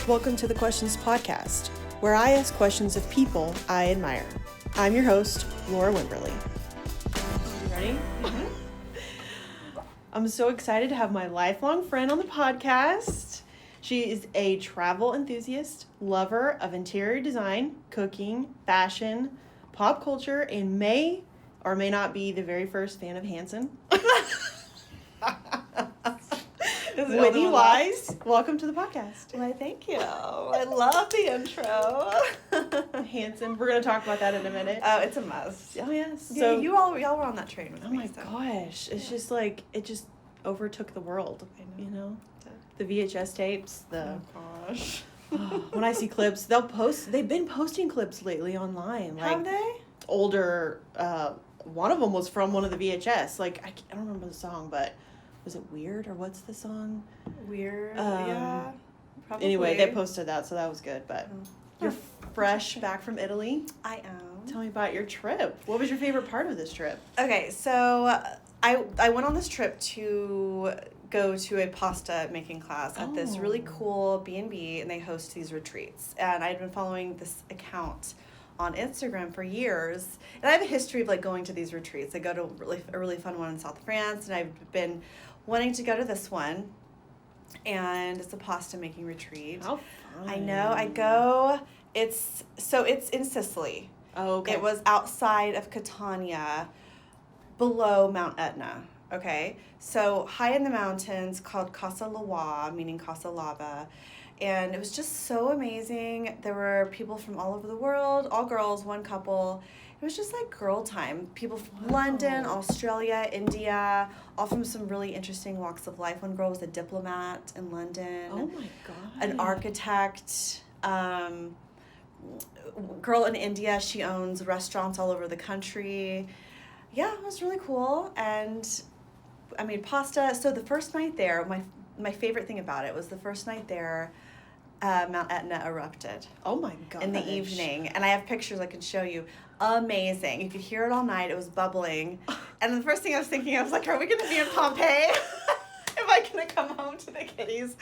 Welcome to the Questions Podcast, where I ask questions of people I admire. I'm your host, Laura Wimberly. You ready? Mm-hmm. I'm so excited to have my lifelong friend on the podcast. She is a travel enthusiast, lover of interior design, cooking, fashion, pop culture, and may or may not be the very first fan of Hansen. Whittney Wise, welcome to the podcast. Why, thank you. I love the intro. Hansen, we're going to talk about that in a minute. Oh, it's a must. Oh, yes. Yeah, so, y'all were on that train with me. Oh, my gosh. It's just like, it just overtook the world, you know? The VHS tapes, Oh, gosh. When I see clips, they've been posting clips lately online. Like, have they? Older, one of them was from one of the VHS. Like, I don't remember the song, but was it Weird or what's the song? Weird, yeah. Probably. Anyway, they posted that, so that was good. But you're fresh back from Italy. I am. Tell me about your trip. What was your favorite part of this trip? Okay, so I went on this trip to go to a pasta making class at this really cool B&B, and they host these retreats. And I'd been following this account on Instagram for years, and I have a history of like going to these retreats. I go to a really fun one in South France, and I've been wanting to go to this one, and it's a pasta making retreat. How fun. I know. I go. It's in Sicily. Oh, okay. It was outside of Catania, below Mount Etna. Okay, so high in the mountains, called Casa Lava, meaning Casa Lava. And it was just so amazing. There were people from all over the world, all girls, one couple. It was just like girl time. People from London, Australia, India, all from some really interesting walks of life. One girl was a diplomat in London. Oh my God. An architect. Girl in India, she owns restaurants all over the country. Yeah, it was really cool. And I made pasta. So the first night there, my favorite thing about it was the first night there, Mount Etna erupted. Oh my God. In the evening. And I have pictures I can show you. Amazing. You could hear it all night. It was bubbling. And the first thing I was thinking, I was like, are we going to be in Pompeii? Am I going to come home to the kitties?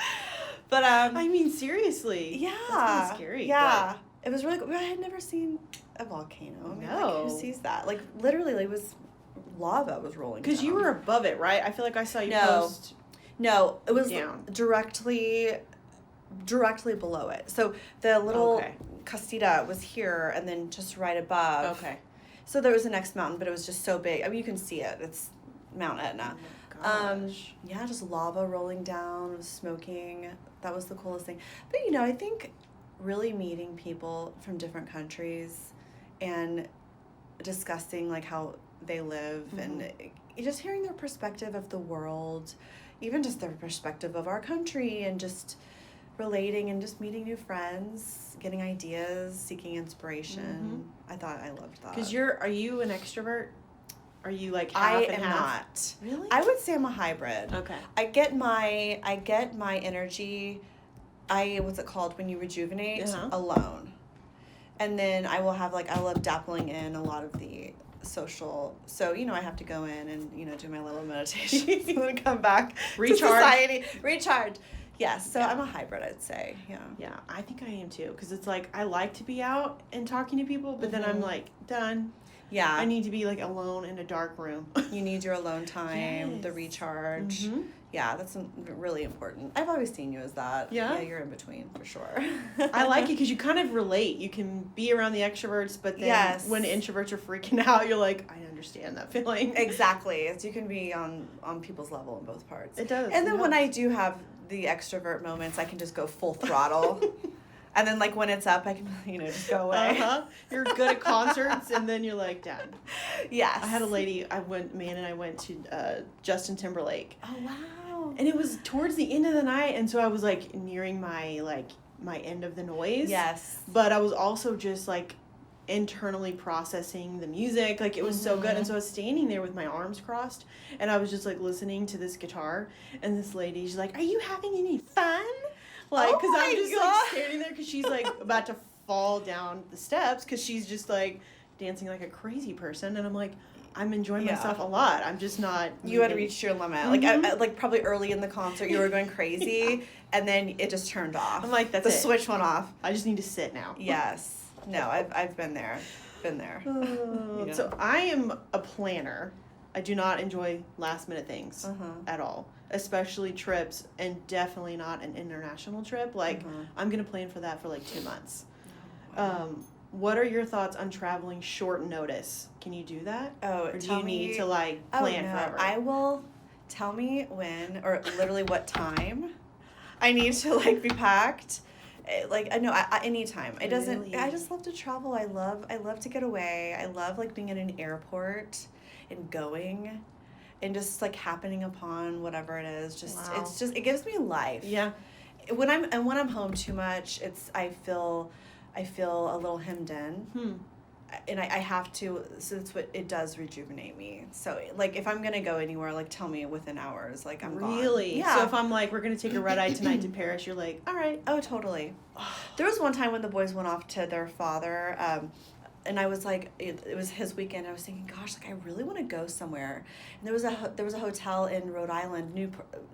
But, I mean, seriously. Yeah. That's kind of scary. Yeah. It was really cool. I had never seen a volcano. I mean, No. like, who sees that? Like, literally, it was lava was rolling down. Because you were above it, right? I feel like I saw you post. No, it was down. directly below it. So the little Castita was here, and then just right above. Okay. So there was the next mountain, but it was just so big. I mean, you can see it. It's Mount Etna. Oh my gosh. Yeah, just lava rolling down, smoking. That was the coolest thing. But, you know, I think really meeting people from different countries and discussing, like, how they live and just hearing their perspective of the world, even just their perspective of our country, and just relating and just meeting new friends, getting ideas, seeking inspiration. I thought I loved that. Because are you an extrovert? Are you like half and half? I am not. Really? I would say I'm a hybrid. Okay. I get my energy, what's it called when you rejuvenate? Alone. And then I love dabbling in a lot of the social, so, you know, I have to go in and, you know, do my little meditation and then come back Recharge. to society. Recharge. Yes, so I'm a hybrid, I'd say. Yeah. Yeah, I think I am too. Because it's like, I like to be out and talking to people, but then I'm like, done. Yeah. I need to be like alone in a dark room. You need your alone time, the recharge. Yeah, that's really important. I've always seen you as that. Yeah? Yeah, you're in between for sure. I like it because you kind of relate. You can be around the extroverts, but then when introverts are freaking out, you're like, I understand that feeling. Exactly. You can be on people's level in both parts. It does. And then when I do have the extrovert moments, I can just go full throttle. And then, like, when it's up, I can, you know, just go away. You're good at concerts, and then you're like, done. Yes. I had a lady, I went to Justin Timberlake. Oh, wow. And it was towards the end of the night, and so I was, like, nearing my end of the noise. Yes. But I was also just, like, internally processing the music. Like, it was so good. And so I was standing there with my arms crossed, and I was just, like, listening to this guitar, and this lady, she's like, are you having any fun? Like, because I'm just, like, standing there because she's, like, about to fall down the steps because she's just, like, dancing like a crazy person. And I'm like, I'm enjoying Yeah. myself a lot. I'm just not. You had moving. reached your limit. Mhm. Like probably early in the concert, you were going crazy, and then it just turned off. I'm like, that's the it. switch went off. I just need to sit now. Yes. No, I've been there. Been there. Yeah. So I am a planner. I do not enjoy last minute things Uh-huh. at all, especially trips, and definitely not an international trip. Like, I'm going to plan for that for like 2 months. What are your thoughts on traveling short notice? Can you do that? Oh, Or do you need to like Oh, plan no. forever? I will tell me when or literally what time I need to like be packed. Like I know anytime. It doesn't. Really? I just love to travel. I love to get away. I love like being in an airport and going, and just like happening upon whatever it is. Just Wow. it's just it gives me life. Yeah. When I'm home too much, I feel a little hemmed in. And I have to, so that's what it does, rejuvenate me. So like if I'm gonna go anywhere, like tell me within hours, like I'm gone. Really? Yeah. So if I'm like, we're going to take a red eye tonight to Paris, you're like, all right. Oh, totally. There was one time when the boys went off to their father, and I was like, it was his weekend. I was thinking, gosh, like I really want to go somewhere. And there was a hotel in Rhode Island,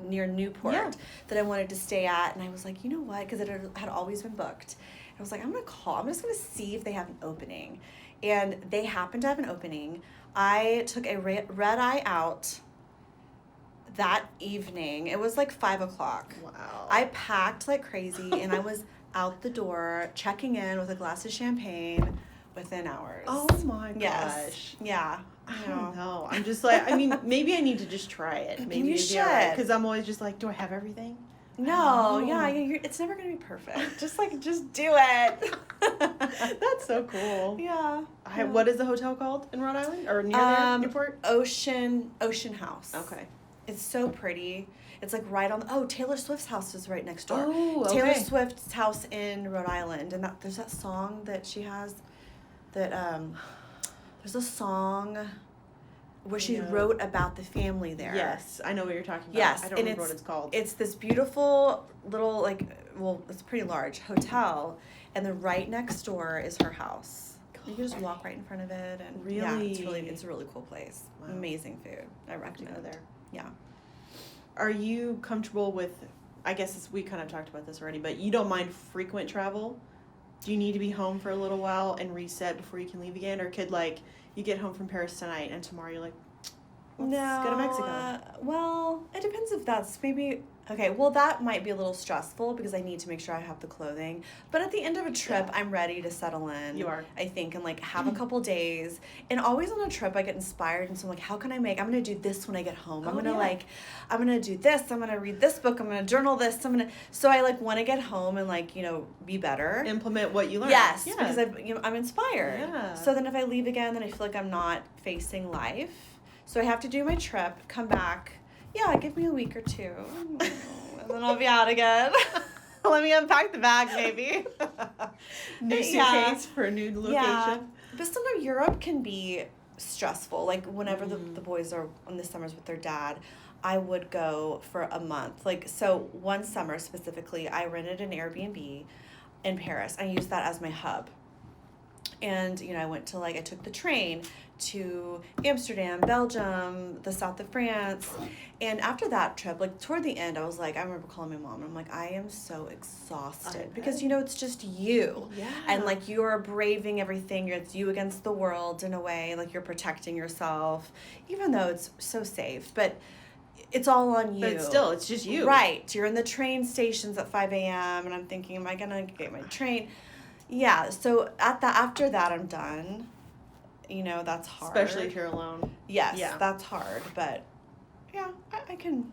near Newport, Yeah. that I wanted to stay at. And I was like, you know what? Because it had always been booked. I was like, I'm just gonna see if they have an opening. And they happened to have an opening. I took a red eye out that evening. It was like 5:00. Wow. I packed like crazy, and I was out the door checking in with a glass of champagne within hours. Oh my gosh. Yes. Yeah. I don't know. I'm just like, I mean, maybe I need to just try it. Maybe You it'd be should. alright. Because I'm always just like, do I have everything? No, Oh. yeah, it's never gonna be perfect. Just do it. That's so cool. Yeah. What is the hotel called in Rhode Island? Or near there, Newport? Ocean House. Okay. It's so pretty. It's like right on. Taylor Swift's house is right next door. Oh, okay. Taylor Swift's house in Rhode Island, and there's that song that she has. That there's a song where she wrote about the family there. Yes, I know what you're talking about. Yes, I don't and remember what it's called. It's this beautiful little it's pretty large hotel, and then right next door is her house. You can just walk right in front of it, and yeah, it's a really cool place. Wow. Amazing food. I recommend go there. Yeah. Are you comfortable with, I guess we kind of talked about this already, but you don't mind frequent travel? Do you need to be home for a little while and reset before you can leave again? Or could, like, you get home from Paris tonight and tomorrow you're like, let's go to Mexico? Well, it depends if that's maybe... Okay, well, that might be a little stressful because I need to make sure I have the clothing. But at the end of a trip, I'm ready to settle in. You are. I think, and, like, have a couple days. And always on a trip, I get inspired. And so I'm like, how can I'm going to do this when I get home. I'm going to do this. I'm going to read this book. I'm going to journal this. So I, like, want to get home and, like, be better. Implement what you learned. Yes, Yeah. because I'm inspired. Yeah. So then if I leave again, then I feel like I'm not facing life. So I have to do my trip, come back. Yeah, give me a week or two, and then I'll be out again. Let me unpack the bag, maybe. New suitcase for a new location. Yeah, but sometimes Europe can be stressful. Like whenever the boys are on the summers with their dad, I would go for a month. Like so, one summer specifically, I rented an Airbnb in Paris. I used that as my hub. And, I took the train to Amsterdam, Belgium, the south of France. And after that trip, toward the end, I was like, I remember calling my mom and I'm like, I am so exhausted because, it's just you. Yeah. And you're braving everything. It's you against the world in a way, you're protecting yourself, even though it's so safe, but it's all on you. But still, it's just you. Right. You're in the train stations at 5 a.m. and I'm thinking, am I going to get my train? Yeah, so after that, I'm done. That's hard. Especially if you're alone. Yes, Yeah. that's hard. But, yeah, I can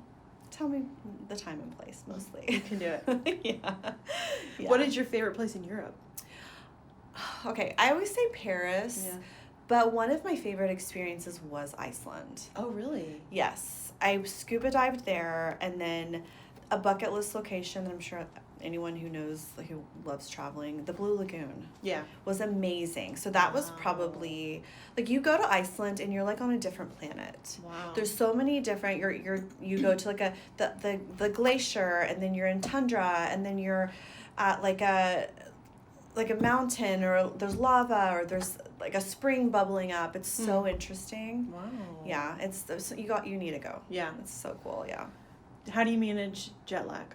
tell me the time and place, mostly. You can do it. Yeah. What is your favorite place in Europe? Okay, I always say Paris. Yeah. But one of my favorite experiences was Iceland. Oh, really? Yes. I scuba dived there, and then a bucket list location that I'm sure anyone who loves traveling, the Blue Lagoon. Yeah. Was amazing. So that was probably you go to Iceland and you're on a different planet. Wow. There's so many different you go to the glacier, and then you're in tundra, and then you're at a mountain, or there's lava, or there's like a spring bubbling up. It's so interesting. Wow. Yeah, you need to go. Yeah. It's so cool, yeah. How do you manage jet lag?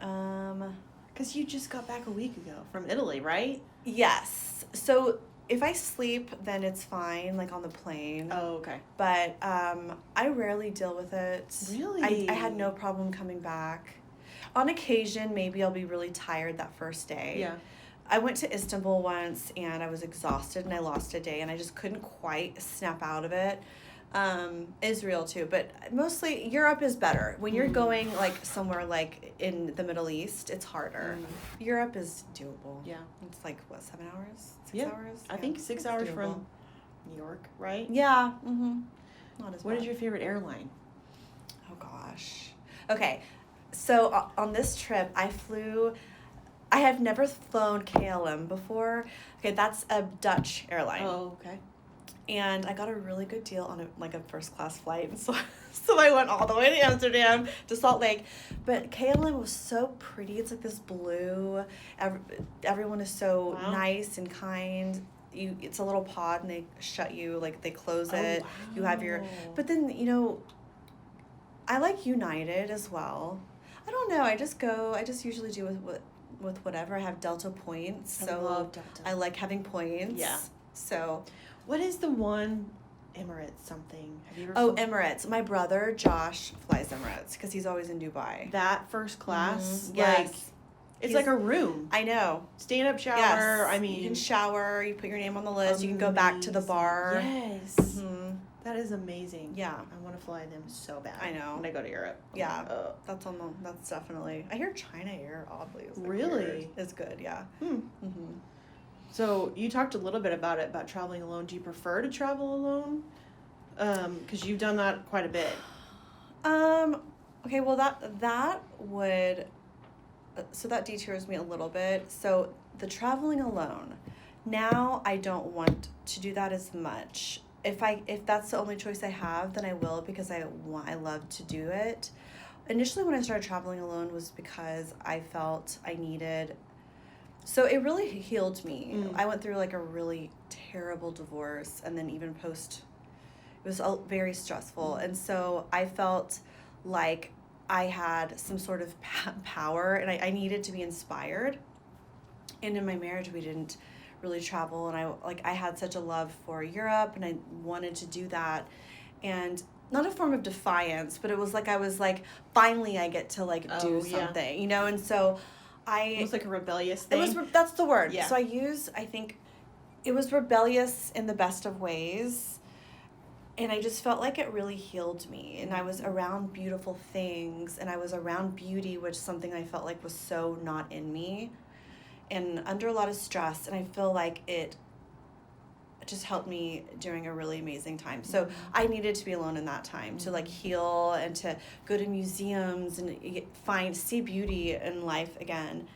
Um, Because you just got back a week ago from Italy, right? yes. So if I sleep, then it's fine, like on the plane. Oh, okay. But I rarely deal with it. Really? I had no problem coming back. On occasion, maybe I'll be really tired that first day. Yeah. I went to Istanbul once and I was exhausted and I lost a day and I just couldn't quite snap out of it. Israel too, but mostly Europe is better. When you're going like somewhere like in the Middle East, it's harder. Europe is doable. Yeah. It's like what, 7 hours? 6 Yeah. hours? I think 6 hours doable. from New York, right? Yeah. Not as What bad. is your favorite airline? Oh gosh. Okay. So on this trip, I have never flown KLM before. Okay, that's a Dutch airline. Oh, okay. And I got a really good deal on a first class flight. And so I went all the way to Amsterdam, to Salt Lake. But KLM was so pretty. It's like this blue. Everyone is so nice and kind. It's a little pod and they shut you, like they close it. Wow. You have your, but then, I like United as well. I don't know. I just usually do with whatever. I have Delta points. I love Delta. I like having points. Yeah. So. What is the one Emirates something? Have you ever Oh, flown? Emirates. My brother Josh flies Emirates because he's always in Dubai. That first class? Yes. Like, it's like a room. I know. Stand-up shower. Yes. I mean, you can shower. You put your name on the list. You can go back to the bar. Yes. Mm-hmm. That is amazing. Yeah. I want to fly them so bad. I know. When I go to Europe. I'm Yeah. like, oh. That's definitely. I hear China Air oddly is like Really? weird. It's good. Yeah. Mm-hmm. So you talked a little bit about traveling alone. Do you prefer to travel alone? Because you've done that quite a bit. Okay. Well, that would. So that detours me a little bit. So the traveling alone. Now I don't want to do that as much. If that's the only choice I have, then I will because I love to do it. Initially, when I started traveling alone was because I felt I needed. So it really healed me. I went through like a really terrible divorce, and then even post, it was very stressful, and so I felt like I had some sort of power, and I needed to be inspired. And in my marriage, we didn't really travel, and I had such a love for Europe, and I wanted to do that, and not a form of defiance, but it was like I was like, finally I get to like do something, and so it was like a rebellious thing. That's the word. Yeah. So I think it was rebellious in the best of ways, and I just felt like it really healed me, and I was around beautiful things, and I was around beauty, which is something I felt like was so not in me, and under a lot of stress, and I feel like it just helped me during a really amazing time. So I needed to be alone in that time to like heal and to go to museums and see beauty in life again.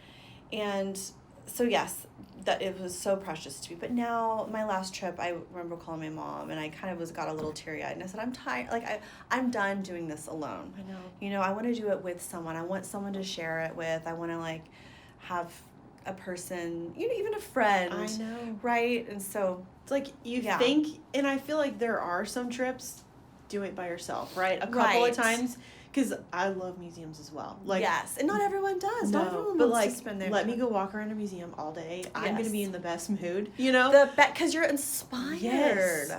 And so yes, that it was so precious to me. But now my last trip, I remember calling my mom and I kind of got a little teary-eyed and I said, I'm tired. Like I'm done doing this alone. I know. I want to do it with someone. I want someone to share it with. I want to like have a person, even a friend. I know. Right? And so it's like you think, and I feel like there are some trips, do it by yourself, right? A couple of times, because I love museums as well. Like yes, and not everyone does. No, not everyone but wants like, to spend their let time. me go walk around a museum all day. I'm Yes. gonna be in the best mood, because you're inspired. Yes.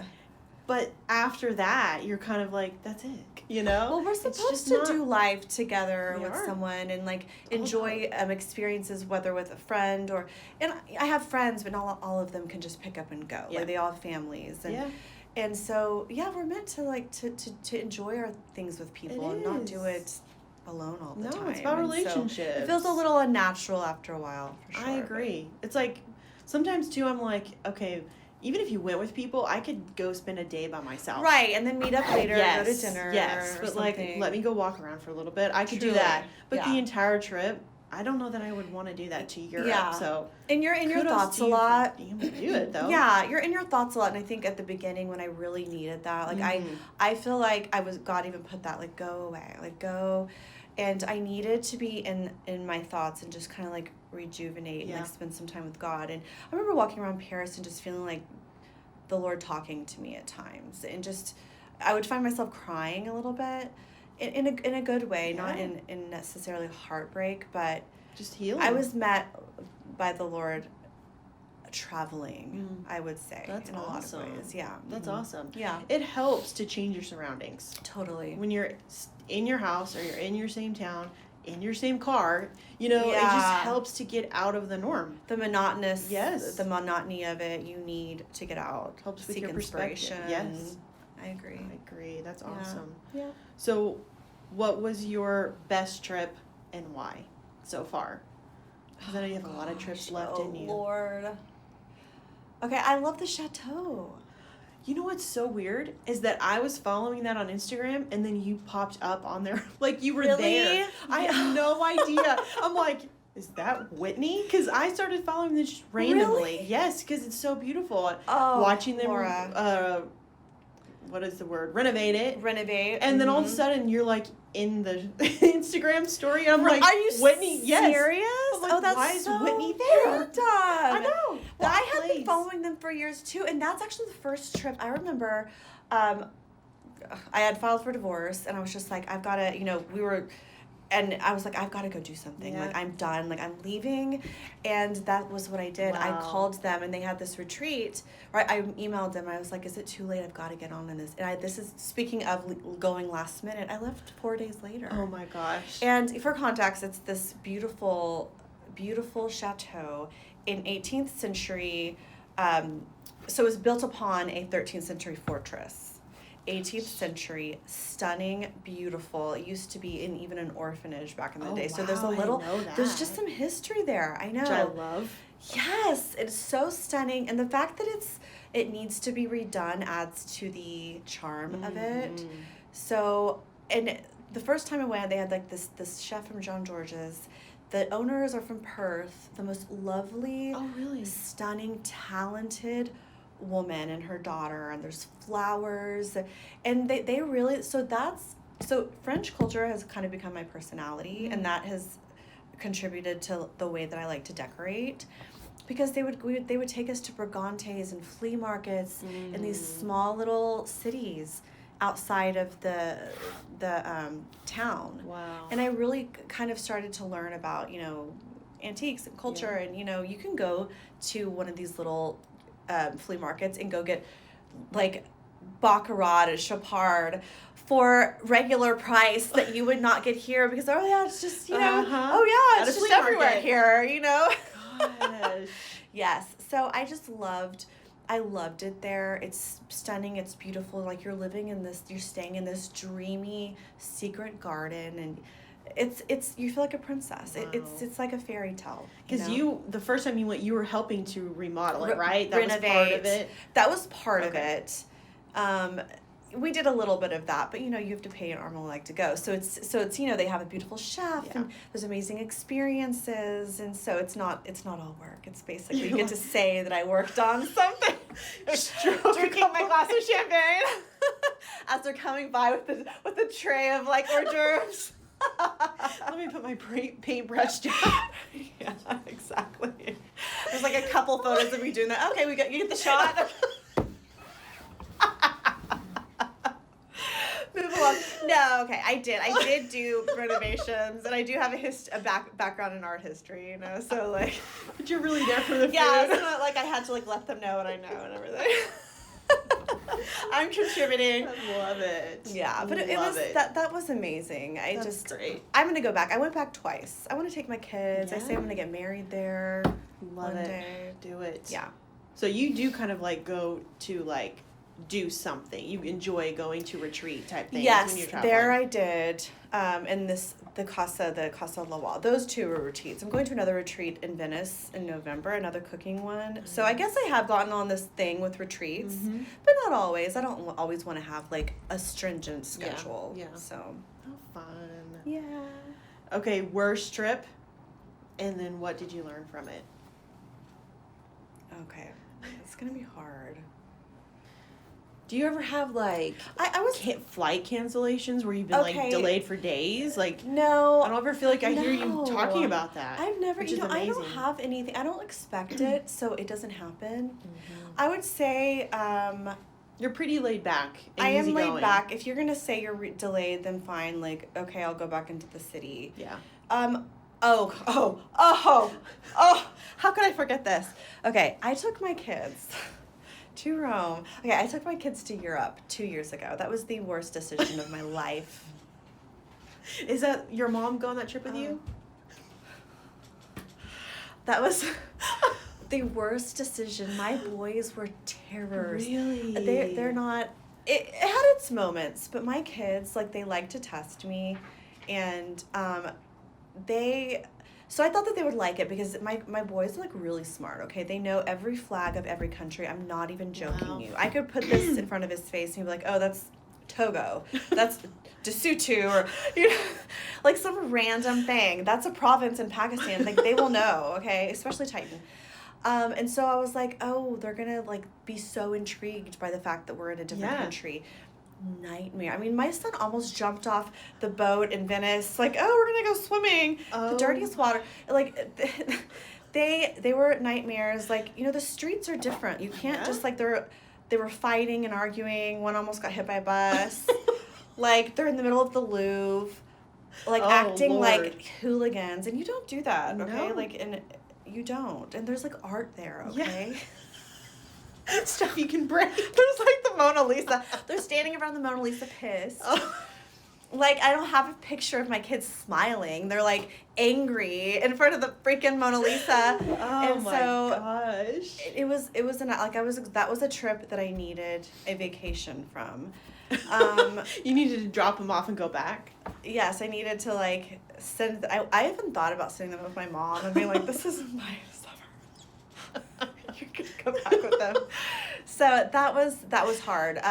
But after that, you're kind of like, that's it, Well, we're supposed to do life together with someone and like enjoy experiences, whether with a friend and I have friends, but not all of them can just pick up and go. Yeah. Like they all have families and so we're meant to like to enjoy our things with people and not do it alone all the time. No, it's about relationships. So it feels a little unnatural after a while. For sure, I agree. It's like sometimes too. I'm like, okay. Even if you went with people, I could go spend a day by myself. Right, and then meet up later, go to dinner. Yes, but like, let me go walk around for a little bit. I could do that. But the entire trip, I don't know that I would want to do that to Europe. Yeah. So and you're in your thoughts a lot. You can do it though. Yeah, you're in your thoughts a lot, and I think at the beginning when I really needed that, like I feel like God even put that like go away, like go, and I needed to be in my thoughts and just kind of like rejuvenate and like spend some time with God. And I remember walking around Paris and just feeling like the Lord talking to me at times, and just I would find myself crying a little bit in a good way, not in necessarily heartbreak, but just healing. I was met by the Lord traveling, I would say. That's in awesome. A lot of ways. Yeah. That's awesome. Yeah. It helps to change your surroundings. Totally. When you're in your house or you're in your same town, in your same car, you know, Yeah. it just helps to get out of the norm. The monotonous, yes, the monotony of it, you need to get out. Helps with seek your inspiration. perspective. Yes. I agree. That's awesome. Yeah. So, what was your best trip and why so far? Because I know you have a lot of trips left in you. Lord. Okay, I love the chateau. You know what's so weird is that I was following that on Instagram and then you popped up on there like you were Really? there. I had no idea. I'm like, is that Whitney? Because I started following this randomly. Really? Yes, because it's so beautiful. Oh, watching them, Laura. what is the word? Renovate it. Renovate. And then all of a sudden you're like in the Instagram story. And I'm like, are you Whitney? Yes. Serious? I'm like, Oh, that's why is so Whitney there? well done. I know. Well, I had place? been following them for years too, and that's actually the first trip I remember. I had filed for divorce, and I was just like, I've got to, and I was like, I've got to go do something. Yeah. Like, I'm done. Like, I'm leaving. And that was what I did. Wow. I called them, and they had this retreat. Or I emailed them. I was like, is it too late? I've got to get on in this. And this is, speaking of going last minute, I left 4 days later. Oh, my gosh. And for context, it's this beautiful, beautiful chateau in 18th century. So it was built upon a 13th century fortress. 18th century, stunning, beautiful. It used to be in even an orphanage back in the day. Wow, So there's there's just some history there. I know. Which I love. Yes, it's so stunning, and the fact that it needs to be redone adds to the charm of it. So, and the first time I went, they had like this chef from John George's. The owners are from Perth. The most lovely, stunning, talented woman and her daughter, and there's flowers, and they really, so French culture has kind of become my personality, and that has contributed to the way that I like to decorate, because they would take us to brigantes and flea markets in these small little cities outside of the town. Wow. And I really kind of started to learn about antiques and culture, and you can go to one of these little flea markets and go get like baccarat and chapard for regular price that you would not get here, because it's just it's just everywhere here. Gosh. Yes, so I loved it there. It's stunning, it's beautiful, like you're staying in this dreamy secret garden, and you feel like a princess. Wow. It's like a fairy tale. Because the first time you went, you were helping to remodel it, right? Renovate. Was part of it. That was part of it. We did a little bit of that, but you have to pay an arm and a leg to go. So it's they have a beautiful chef, and there's amazing experiences, and so it's not all work. It's basically you get to say that I worked on something. Drinking my glass of champagne as they're coming by with a tray of like hors d'oeuvres. Let me put my paintbrush down. Yeah, exactly. There's like a couple photos of me doing that. Okay, you get the shot. Move along. No, okay, I did do renovations, and I do have a background in art history, so like. But you're really there for the food. Yeah, so like I had to like let them know what I know and everything. I'm contributing. I love it. Yeah, but that was amazing. That's great. I'm gonna go back. I went back twice. I want to take my kids. Yeah. I say I'm gonna get married there. Love one it. day. Do it. Yeah. So you do kind of like go to like do something. You enjoy going to retreat type things when you're Yes, traveling. there I did. And the Casa Lawal. Those two were retreats. I'm going to another retreat in Venice in November, another cooking one. So I guess I have gotten on this thing with retreats, but not always. I don't always want to have like a stringent schedule. Yeah. So. Oh, fun. Yeah. Okay, worst trip, and then what did you learn from it? – Okay, it's gonna be hard. Do you ever have, like, I was flight cancellations where you've been, like, delayed for days? Like, no. I don't ever feel like I hear you talking about that. I've never, which is amazing. I don't have anything. I don't expect it, so it doesn't happen. I would say, you're pretty laid back and I am laid easygoing. back. If you're going to say you're delayed, then fine. Like, okay, I'll go back into the city. Yeah. How could I forget this? Okay, I took my kids to Rome. Okay, I took my kids to Europe 2 years ago. That was the worst decision of my life. Is that your mom go on that trip with you? That was the worst decision. My boys were terrors. Really? They're not. It had its moments, but my kids, like, they like to test me, and so I thought that they would like it because my boys are, like, really smart, okay? They know every flag of every country. I'm not even joking you. I could put this in front of his face and he'd be like, oh, that's Togo. That's Lesotho, or, you know, like some random thing. That's a province in Pakistan. Like, they will know, okay? Especially Titan. And so I was like, oh, they're going to, like, be so intrigued by the fact that we're in a different country. Nightmare. I mean, my son almost jumped off the boat in Venice, like, oh, we're gonna go swimming. The dirtiest water. Like, they were nightmares. Like, you know, the streets are different. You can't just, like, they were fighting and arguing. One almost got hit by a bus. Like, they're in the middle of the Louvre, like, acting like hooligans, and you don't do that, okay? No. Like, and you don't. And there's, like, art there, okay? Yeah. Stuff you can break. There's, like, the Mona Lisa. They're standing around the Mona Lisa pissed. Like, I don't have a picture of my kids smiling. They're, like, angry in front of the freaking Mona Lisa. Oh my gosh. It was that was a trip that I needed a vacation from. You needed to drop them off and go back? Yes, I needed to, like, I even thought about sitting them with my mom and being like, this is my summer. You're gonna go back with them. So that was hard.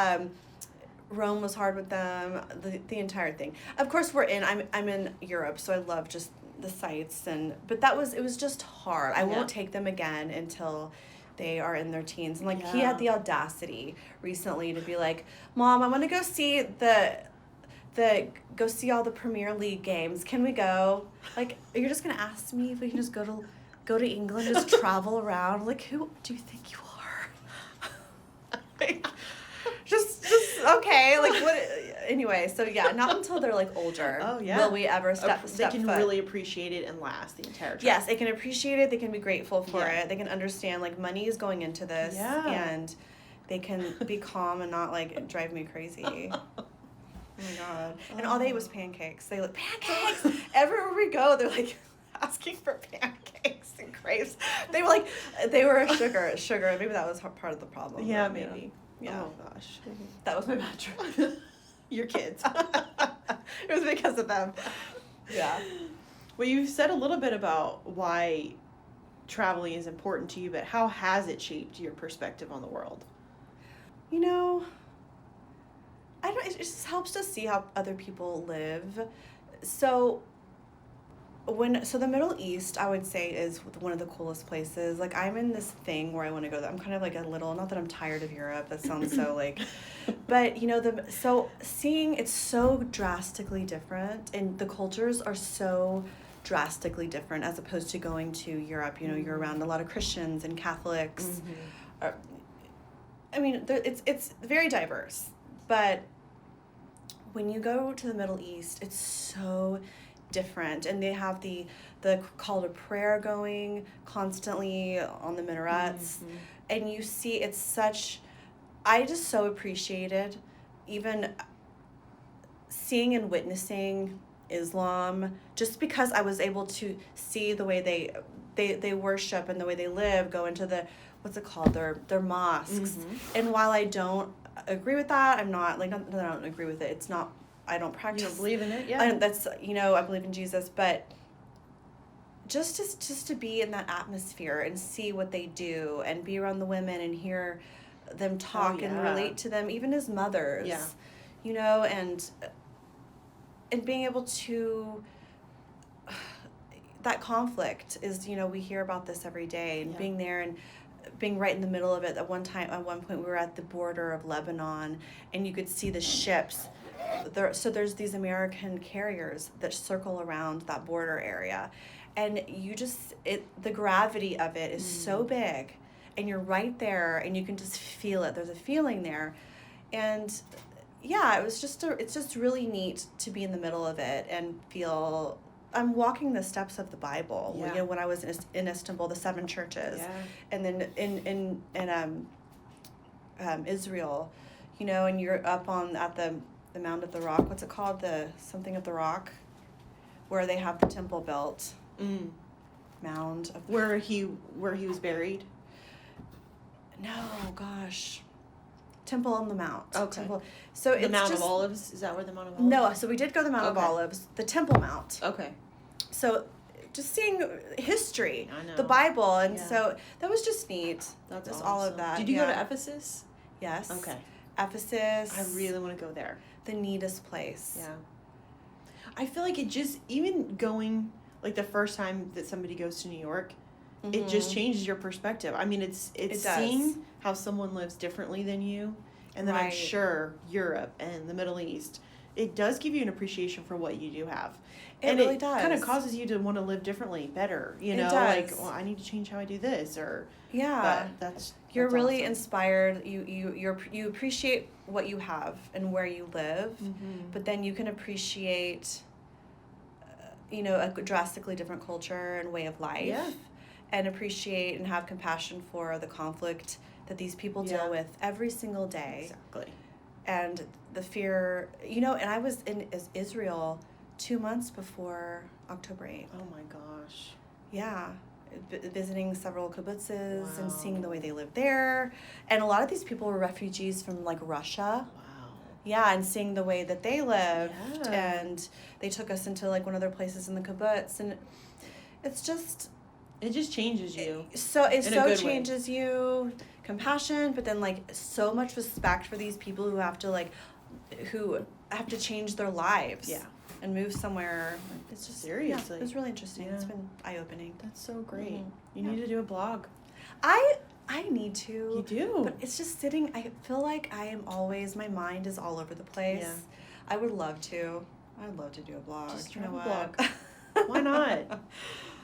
Rome was hard with them. The entire thing. Of course, I'm in Europe, so I love just the sights but it was just hard. I won't take them again until they are in their teens. And, like, he had the audacity recently to be like, Mom, I want to go see go see all the Premier League games. Can we go? Like, you're just gonna ask me if we can just go to England, just travel around? Like, who do you think you are? Like, just okay. Like, what? Anyway, so yeah, not until they're, like, older. Oh yeah. Will we ever step They can foot. really appreciate it and last the entire trip. Yes, they can appreciate it. They can be grateful for it. They can understand, like, money is going into this, and they can be calm and not, like, drive me crazy. Oh my God. And all they ate was pancakes. They like, pancakes! Everywhere we go, they're, like, asking for pancakes and crepes. They were sugar. Maybe that was part of the problem. Yeah, maybe. Yeah. Oh gosh. That was my bad trip. Your kids. It was because of them. Yeah. Well, you said a little bit about why traveling is important to you, but how has it shaped your perspective on the world? You know, it just helps to see how other people live. So the Middle East, I would say, is one of the coolest places. Like, I'm in this thing where I want to go. I'm kind of, like, not that I'm tired of Europe. That sounds so, like, but, you know, seeing it's so drastically different, and the cultures are so drastically different as opposed to going to Europe. You know, you're around a lot of Christians and Catholics. I mean, it's very diverse, but when you go to the Middle East, it's so different, and they have the call to prayer going constantly on the minarets, and you see it's such. I just so appreciated even seeing and witnessing Islam, just because I was able to see the way they worship and the way they live, go into what's it called, their mosques. And while I don't agree with that, I'm not, like, not that I don't agree with it, it's not, I don't practice. You don't believe in it? Yeah. That's, you know, I believe in Jesus, but just to be in that atmosphere and see what they do and be around the women and hear them talk and relate to them, even as mothers. Yeah. You know, and being able to, that conflict is, you know, we hear about this every day, and being there and being right in the middle of it. At one point, we were at the border of Lebanon, and you could see the ships. So there's these American carriers that circle around that border area, and the gravity of it is so big, and you're right there, and you can just feel it. There's a feeling there, and yeah, it's just really neat to be in the middle of it and feel. I'm walking the steps of the Bible. Yeah. You know, when I was in Istanbul, the 7 churches, and then in Israel, you know, and you're up at the Mound of the Rock. What's it called? The something of the Rock, where they have the temple built. Mound of where he was buried. No, gosh. Temple on the Mount. Okay. Temple. So the Mount of Olives? Is that where the Mount of Olives? No, so we did go to the Mount of Olives, the Temple Mount. Okay. So just seeing history, I know. the Bible, and so that was just neat. That's just awesome. all of that. Did you go to Ephesus? Yes. Okay. Ephesus. I really want to go there. The neatest place. Yeah. I feel like it just, even going, like the first time that somebody goes to New York, it just changes your perspective. I mean, it's seeing how someone lives differently than you, and then I'm sure Europe and the Middle East, it does give you an appreciation for what you do have. It really does. It kind of causes you to want to live differently, better, you know? Like, well, I need to change how I do this, or... Yeah. But you're really awesome. Inspired. You appreciate what you have and where you live, but then you can appreciate, you know, a drastically different culture and way of life. Yeah. And appreciate and have compassion for the conflict that these people deal with every single day. Exactly. And the fear, you know, and I was in Israel 2 months before October 8th. Oh my gosh. Yeah. Visiting several kibbutzes and seeing the way they live there. And a lot of these people were refugees from like Russia. Wow. Yeah, and seeing the way that they lived. Yeah. And they took us into like one of their places in the kibbutz. And it's just... It just changes you. It changes you. Compassion, but then like so much respect for these people who have to change their lives. Yeah. And move somewhere. It's just seriously. Yeah, it was really interesting. Yeah. It's been eye-opening. That's so great. You need to do a blog. I need to. You do. But it's just sitting. I feel like my mind is all over the place. Yeah. I would love to. I'd love to do a blog. Just you know write a what? blog. Why not?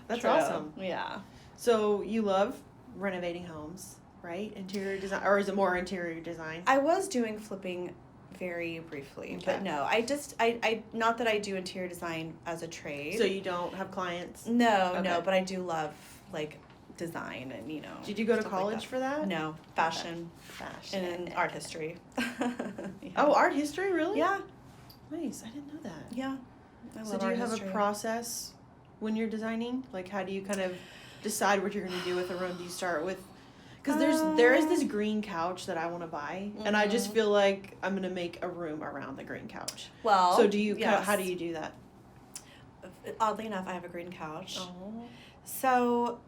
That's awesome. Yeah. So you love renovating homes, right? Interior design, or is it more interior design? I was doing flipping very briefly, but no, I not that I do interior design as a trade. So you don't have clients? No, but I do love like design and, you know. Did you go to college for that? No, fashion. Okay. Fashion. And art history. Yeah. Oh, art history, really? Yeah. Nice. I didn't know that. Yeah. So do you have a process when you're designing? Like, how do you kind of decide what you're going to do with a room? Do you start with... Because there is this green couch that I want to buy, and I just feel like I'm going to make a room around the green couch. Well, so how do you do that? Oddly enough, I have a green couch. Oh. So,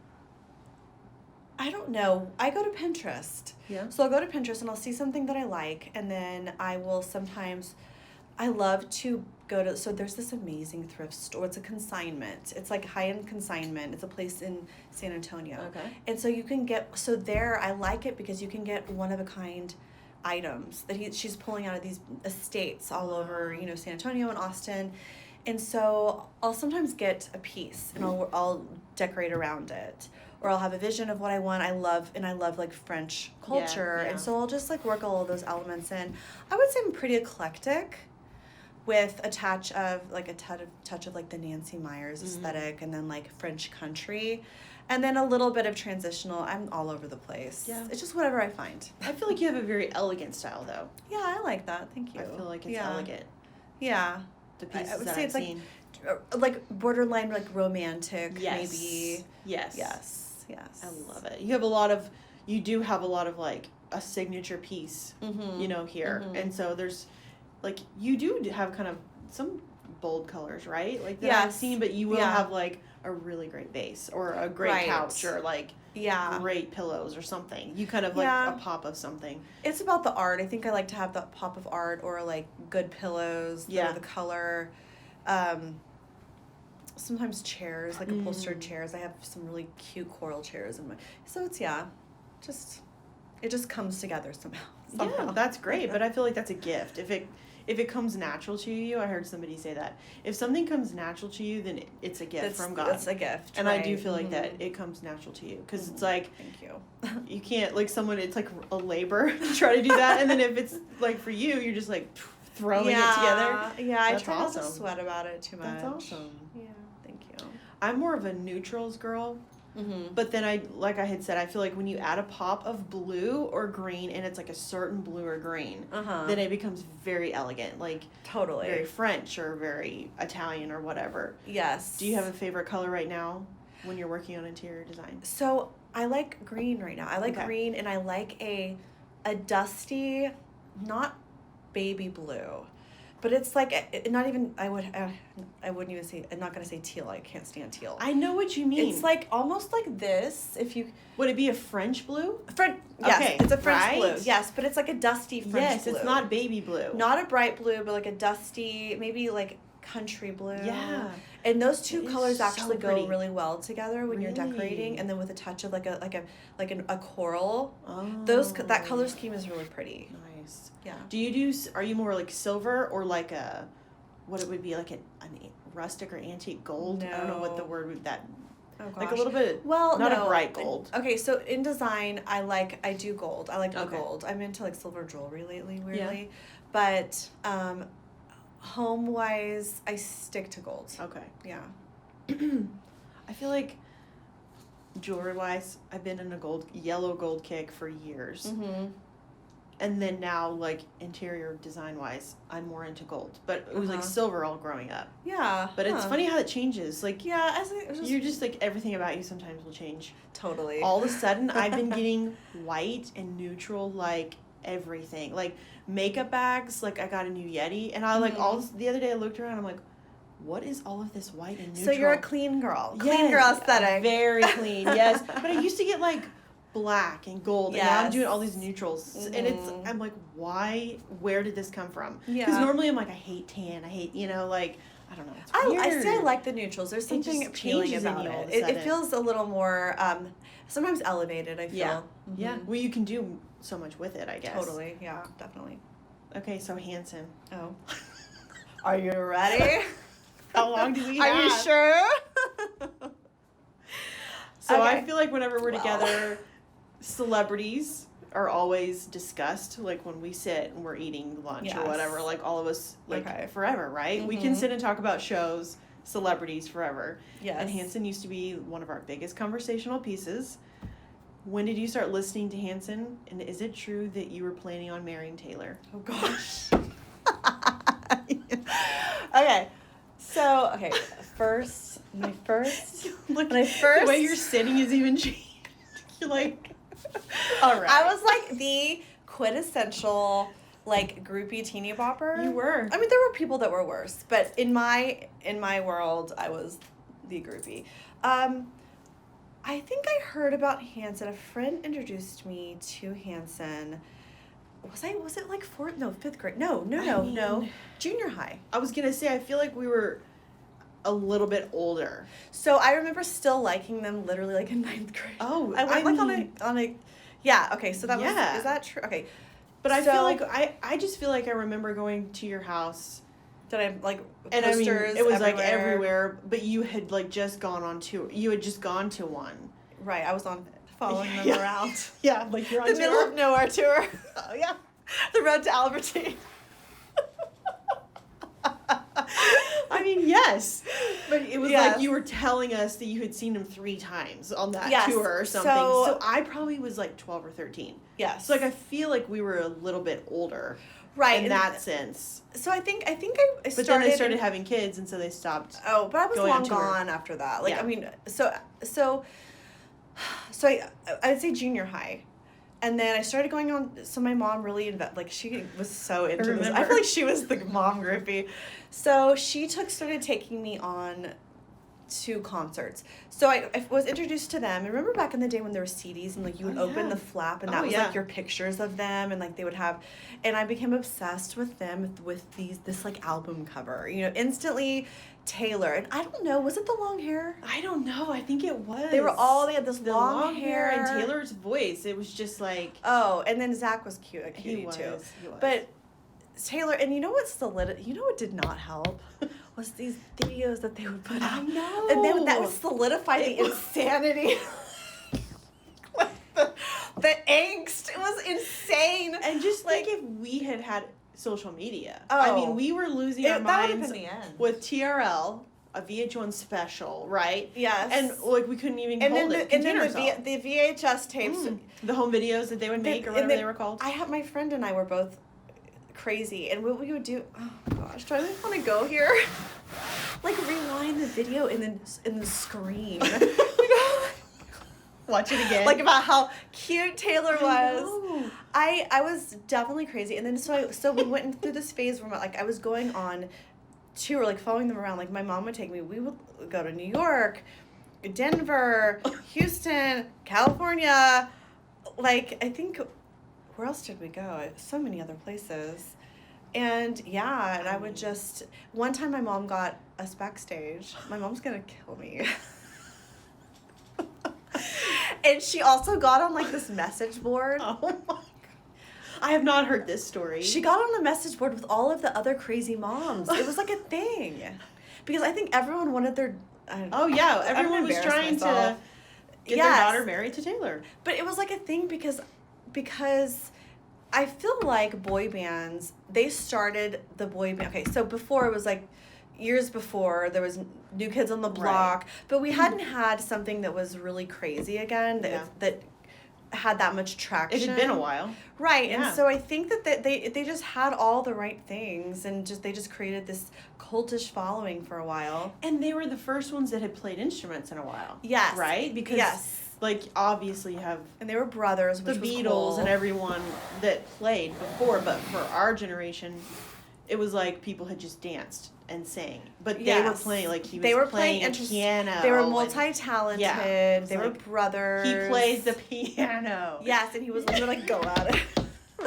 I don't know. I go to Pinterest. Yeah. So I'll go to Pinterest and I'll see something that I like, and then I will sometimes... I love to go to... So there's this amazing thrift store. It's a consignment. It's like high-end consignment. It's a place in San Antonio. Okay. And so you can get... So there, I like it because you can get one-of-a-kind items that she's pulling out of these estates all over, you know, San Antonio and Austin. And so I'll sometimes get a piece and I'll decorate around it. Or I'll have a vision of what I want. I love like French culture. Yeah. And so I'll just like work all of those elements in. I would say I'm pretty eclectic, with a touch of like the Nancy Meyers aesthetic, and then like French country, and then a little bit of transitional. I'm all over the place. Yeah. It's just whatever I find. I feel like you have a very elegant style, though. Yeah, I like that. Thank you. I feel like it's elegant. Yeah. The pieces I would that say I've it's seen. like borderline like romantic, Yes. maybe. Yes. Yes. I love it. You do have a lot of like a signature piece, you know, here. And so there's like, you do have kind of some bold colors, right? Like that I've seen, but you will have like a really great vase or a great couch or like great pillows or something. You kind of like a pop of something. It's about the art. I think I like to have the pop of art, or like good pillows that are the color. Sometimes chairs, like upholstered chairs. I have some really cute coral chairs in my... So it's, it just comes together somehow. Yeah, that's great, but I feel like that's a gift. If it comes natural to you, I heard somebody say that. If something comes natural to you, then it's a gift from God. It's a gift, and right? I do feel like that it comes natural to you, because it's like, thank you. You can't, like, someone, it's like a labor to try to do that, and then if it's like for you, you're just like throwing it together. Yeah, I That's try not to awesome. sweat about it too much. That's awesome. Yeah, thank you. I'm more of a neutrals girl. Mm-hmm. But then like I had said, I feel like when you add a pop of blue or green, and it's like a certain blue or green, then it becomes very elegant, like totally very French or very Italian or whatever. Yes. Do you have a favorite color right now when you're working on interior design? So I like green right now. I like green, and I like a dusty, not baby blue, but it's like not even. I wouldn't even say. I'm not gonna say teal. I can't stand teal. I know what you mean. It's like almost like this. If you would it be a French blue? Yes, okay, it's a French right? blue. Yes, but it's like a dusty French blue. Yes, it's not baby blue. Not a bright blue, but like a dusty, maybe like country blue. Yeah. And those two colors so actually pretty. go really well together when you're decorating, and then with a touch of a coral. That color scheme is really pretty. Nice. Yeah. Are you more like silver or like a, what it would be like a rustic or antique gold? No. I don't know what the word would that. Oh gosh. Like a little bit. Well, not no. a bright gold. Okay, so in design, I do gold. I like the Okay. gold. I'm into like silver jewelry lately, weirdly, but home wise, I stick to gold. Okay. Yeah. I feel like jewelry wise, I've been in a yellow gold kick for years. Mm-hmm. And then now, like, interior design wise, I'm more into gold. But it was like silver all growing up. Yeah. But it's funny how it changes. Like, yeah, you're just like, everything about you sometimes will change. Totally. All of a sudden, I've been getting white and neutral, like, everything. Like, makeup bags, like, I got a new Yeti. And I, like, the other day I looked around, I'm like, what is all of this white and neutral? So you're a clean girl. Yes, Clean girl aesthetic. Very clean, yes. But I used to get, like, black and gold, and now I'm doing all these neutrals, and I'm like, where did this come from? Yeah. Because normally I'm like, I hate tan, I hate, like, I don't know, it's weird. I say I like the neutrals. There's something appealing about it. It feels a little more, sometimes elevated, I feel. Yeah. Yeah. Well, you can do so much with it, I guess. Totally. Yeah, definitely. Okay, so Hansen. Oh. Are you ready? How long do we have? Are you sure? So I feel like whenever we're together, celebrities are always discussed, like when we sit and we're eating lunch or whatever, like all of us, like forever, right? We can sit and talk about shows, celebrities forever. Yes. And Hansen used to be one of our biggest conversational pieces. When did you start listening to Hansen? And is it true that you were planning on marrying Taylor? Oh gosh. Okay. So, my first. The way you're sitting is even changed. You're like, all right. I was like the quintessential, like, groupie teeny bopper. You were. I mean, there were people that were worse, but in my world, I was the groupie. I think I heard about Hansen. A friend introduced me to Hansen. Was it like fifth grade? No. Junior high. I was gonna say, I feel like we were a little bit older. So I remember still liking them literally like in 9th grade. Oh, I went on a yeah, okay, so that was, is that true? Okay. But I feel like, I just feel like I remember going to your house. Did I, like, and posters I mean, it was everywhere. like everywhere, but you had like just gone on tour. You had just gone to one. Right, I was following them around. Yeah, like you're on the tour. middle of nowhere tour. Oh, yeah. The road to Albertine. I mean, yes. But it was like you were telling us that you had seen him 3 times on that tour or something. So I probably was like 12 or 13. Yes. So like I feel like we were a little bit older. Right. In that sense. So I think I started. But then they started having kids, and so they stopped. Oh, but I was long gone after that. Like, I mean, so I'd say junior high. And then I started going on, so my mom really, she was so into this. I feel like she was the mom groupie. So she started taking me on to concerts. So I was introduced to them. And remember back in the day when there were CDs and like you would open the flap and that was like your pictures of them and like they would have, and I became obsessed with them with this like album cover. You know, instantly Taylor, and I don't know, was it the long hair? I don't know. I think it was. They had this long hair and Taylor's voice. It was just like, oh, and then Zach was cute, he was too. He was. But Taylor, and you know what did not help was these videos that they would put out. I know. And then that would solidify the insanity. the angst. It was insane. And just like if we had social media. I mean, we were losing our minds with TRL, a VH1 special, right? Yes. And like we couldn't even hold it. And then the VHS tapes. The home videos that they would make or whatever they were called. My friend and I were both crazy. And what we would do, oh gosh, do I really want to go here? Like rewind the video and then scream. Watch it again. Like about how cute Taylor was. I was definitely crazy. And then so we went through this phase where like I was going on tour, like following them around. Like my mom would take me. We would go to New York, Denver, Houston, California. Like I think, where else did we go? So many other places. And and I would just, one time my mom got us backstage. My mom's gonna kill me. And she also got on like this message board. Oh my God. I have not heard this story. She got on a message board with all of the other crazy moms. It was like a thing. Because I think everyone wanted their... everyone was trying to get their daughter married to Taylor. But it was like a thing because I feel like boy bands, they started the boy band... Okay, so before it was like... Years before, there was New Kids on the Block, but we hadn't had something that was really crazy again, that had that much traction. It had been a while. Right, and so I think that they just had all the right things, and they just created this cultish following for a while. And they were the first ones that had played instruments in a while. Yes. Right? Because, like, obviously you have... And they were brothers, which the was Beatles cool. And everyone that played before, but for our generation, it was like people had just danced and sang, but they were playing like they were playing a piano. They were multi-talented. Yeah, they were brothers. He plays the piano. Yes, and he was literally like go at it.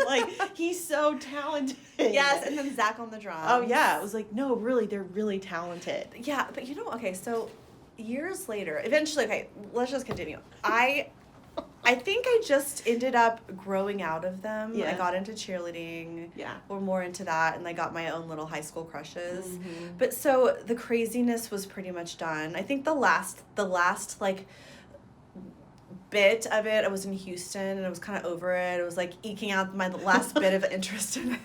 Like he's so talented. Yes, and then Zach on the drums. Oh yeah, it was like no, really, they're really talented. Yeah, but you know, okay, so years later, eventually, okay, let's just continue. I think I just ended up growing out of them. Yeah. I got into cheerleading. Yeah. Or more into that, and I got my own little high school crushes. Mm-hmm. But so the craziness was pretty much done. I think the last like bit of it, I was in Houston and I was kind of over it. It was like eking out my last bit of interest in it.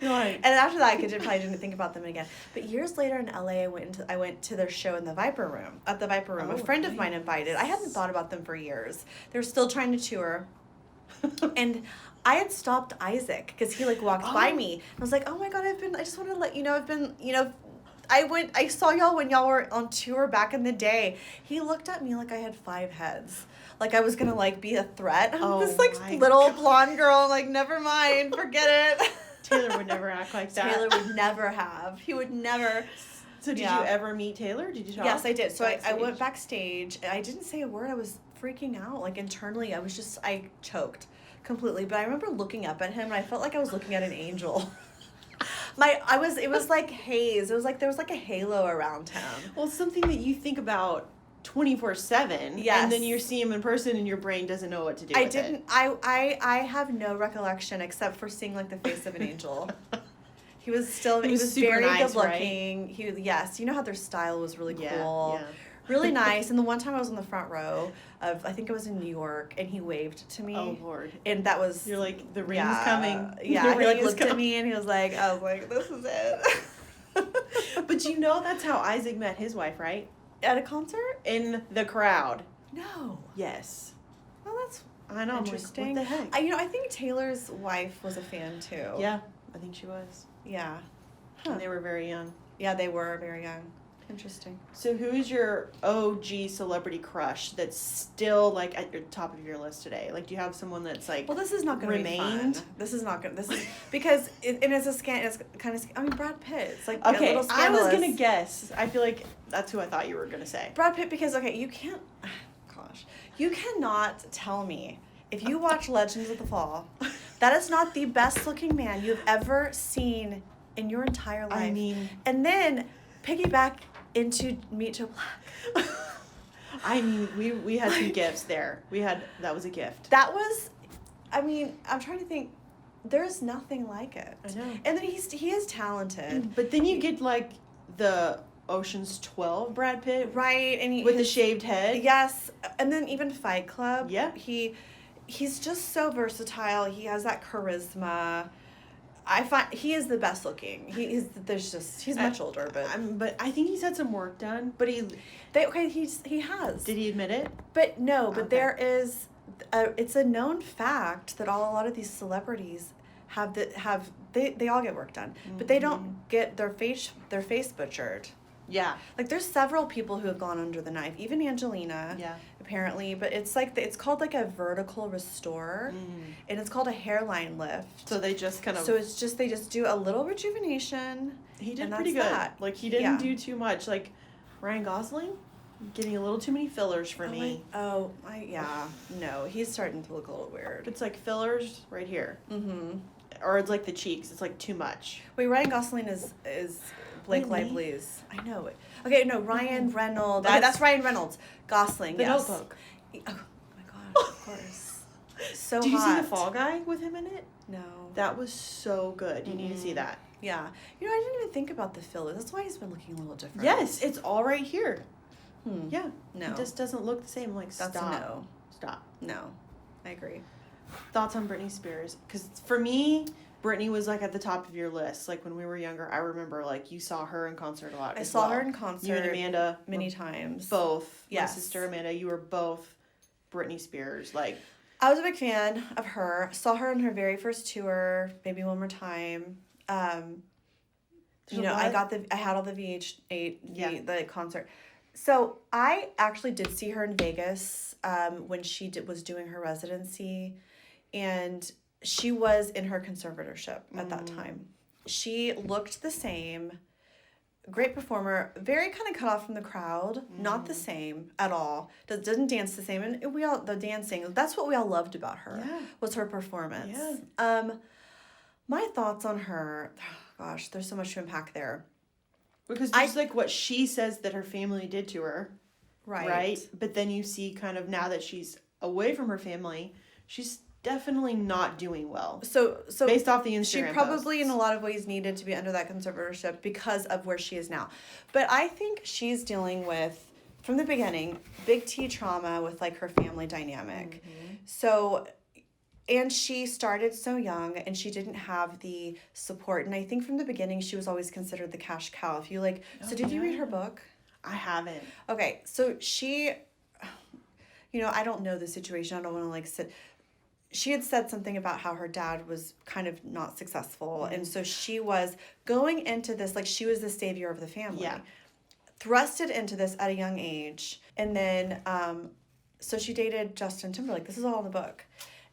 Right. And after that, probably didn't think about them again. But years later in LA, I went to their show in the Viper Room. At the Viper Room, a friend of mine invited. I hadn't thought about them for years. They were still trying to tour, and I had stopped Isaac because he like walked by me. I was like, oh my God, I just want to let you know I've been, I saw y'all when y'all were on tour back in the day. He looked at me like I had 5 heads. Like I was gonna like be a threat. I'm this like little blonde girl. Like never mind, forget it. Taylor would never act like that. Taylor would never have. He would never. So did you ever meet Taylor? Did you talk? Yes, I did. So I went backstage. I didn't say a word. I was freaking out. Like internally, I choked completely. But I remember looking up at him, and I felt like I was looking at an angel. It was like haze. It was like there was like a halo around him. Well, something that you think about 24/7. Yes. And then you see him in person and your brain doesn't know what to do with it. I have no recollection except for seeing like the face of an angel. He was super very nice, good looking. right? Yes, you know how their style was really cool. Yeah. Really nice. And the one time I was on the front row of, I think it was in New York, and he waved to me. Oh Lord. And that was... You're like, the ring's coming. Yeah, The he like ring is looked at coming. me and he was like, I was like, this is it. But you know that's how Isaac met his wife, right? At a concert? In the crowd. No. Yes. Well, that's I know. interesting. Like, what the heck? I think Taylor's wife was a fan too. Yeah, I think she was. Yeah. Huh. And they were very young. Yeah, they were very young. Interesting. So who is your OG celebrity crush that's still like at your top of your list today? Like, do you have someone that's like Well, this is not going to be remained? fun. This is not going to... This is... Because it's a it's kind of... I mean, Brad Pitt. It's like a Okay, little I was scandalous. gonna guess. I feel like That's who I thought you were going to say. Brad Pitt, because, okay, you cannot tell me, if you watch Legends of the Fall, that is not the best looking man you have ever seen in your entire life. I mean... And then piggyback into Meet Joe Black. I mean, we had some gifts there. That was a gift. That was, I mean, I'm trying to think, there's nothing like it. I know. And then he is talented. But then you get, like, the Ocean's 12 Brad Pitt. Right. And with the shaved head. Yes. And then even Fight Club. Yeah. He's just so versatile. He has that charisma. I find he is the best looking. He's much older, but I think he's had some work done. But he has. Did he admit it? But no. But okay. There is, it's a known fact that a lot of these celebrities they all get work done, but they don't get their face butchered. Yeah. Like, there's several people who have gone under the knife, even Angelina. Yeah. Apparently, but it's like it's called like a vertical restore, and it's called a hairline lift. So they just kind of. So it's just they just do a little rejuvenation. He did pretty good. That. Like, he didn't do too much. Like, Ryan Gosling, getting a little too many fillers for me. No, he's starting to look a little weird. It's like fillers right here. Mm-hmm. Or it's like the cheeks. It's like too much. Wait, Ryan Gosling is Blake Lively's. I know it. Okay, no, Ryan Reynolds. That's Ryan Reynolds. Gosling, The Notebook. Oh my gosh, of course. So Did you hot. see The Fall Guy with him in it? No. That was so good. You need to see that. Yeah. You know, I didn't even think about the fillers. That's why he's been looking a little different. Yes, it's all right here. Yeah. No. It just doesn't look the same. I'm like, That's stop. a no. Stop. No. I agree. Thoughts on Britney Spears? Because for me, Britney was, like, at the top of your list. Like, when we were younger, I remember, like, you saw her in concert a lot. I saw her in concert. You and Amanda. Many times. Both. Yes. My sister Amanda, you were both Britney Spears. Like, I was a big fan of her. Saw her on her very first tour, Baby One More Time. You know, I had all the VH8, the concert. So I actually did see her in Vegas when she was doing her residency, and she was in her conservatorship at that time. She looked the same, great performer, very kind of cut off from the crowd, not the same at all. Doesn't dance the same, and the dancing, that's what we all loved about her, was her performance. Yeah. My thoughts on her, gosh, there's so much to unpack there. Because just like what she says that her family did to her. Right. But then you see kind of now that she's away from her family, she's definitely not doing well. So based off the Instagram she probably posts. In a lot of ways needed to be under that conservatorship because of where she is now. But I think she's dealing with, from the beginning, big T trauma with like her family dynamic. So, and she started so young and she didn't have the support. And I think from the beginning she was always considered the cash cow. If you like, did you read her book? I haven't. Okay, so she, you know, I don't know the situation. I don't want to like sit. She had said something about how her dad was kind of not successful. And so she was going into this, like she was the savior of the family. Yeah. Thrusted into this at a young age. And then, so she dated Justin Timberlake. This is all in the book.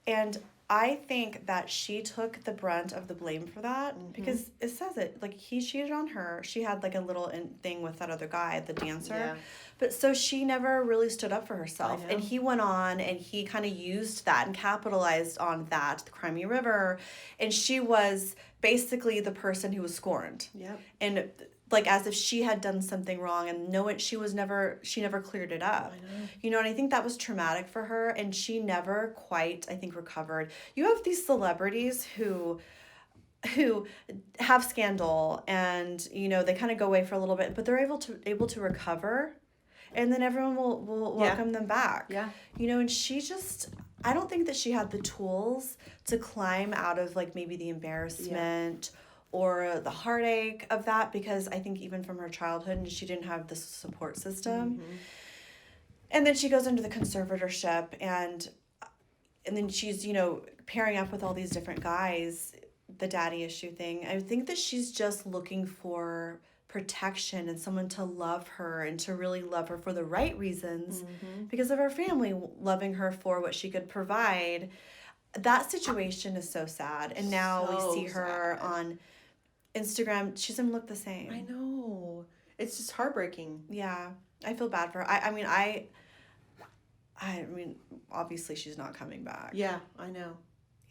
And I think that she took the brunt of the blame for that because it says it. Like, he cheated on her. She had, like, a little thing with that other guy, the dancer. Yeah. But so she never really stood up for herself. And he went on and he kind of used that and capitalized on that, the Crimea River. And she was basically the person who was scorned. Yep. And like as if she had done something wrong and she never cleared it up. I know. You know, and I think that was traumatic for her and she never quite, I think, recovered. You have these celebrities who have scandal and, you know, they kind of go away for a little bit, but they're able to recover and then everyone will welcome them back. Yeah. You know, and she just, I don't think that she had the tools to climb out of like maybe the embarrassment or the heartache of that, because I think even from her childhood, she didn't have the support system. Mm-hmm. And then she goes into the conservatorship, and then she's, you know, pairing up with all these different guys, the daddy issue thing. I think that she's just looking for protection and someone to love her and to really love her for the right reasons because of her family loving her for what she could provide. That situation is so sad. And now we see her on Instagram. She doesn't look the same. I know. It's just heartbreaking. Yeah. I feel bad for her. I mean, obviously she's not coming back. Yeah, I know.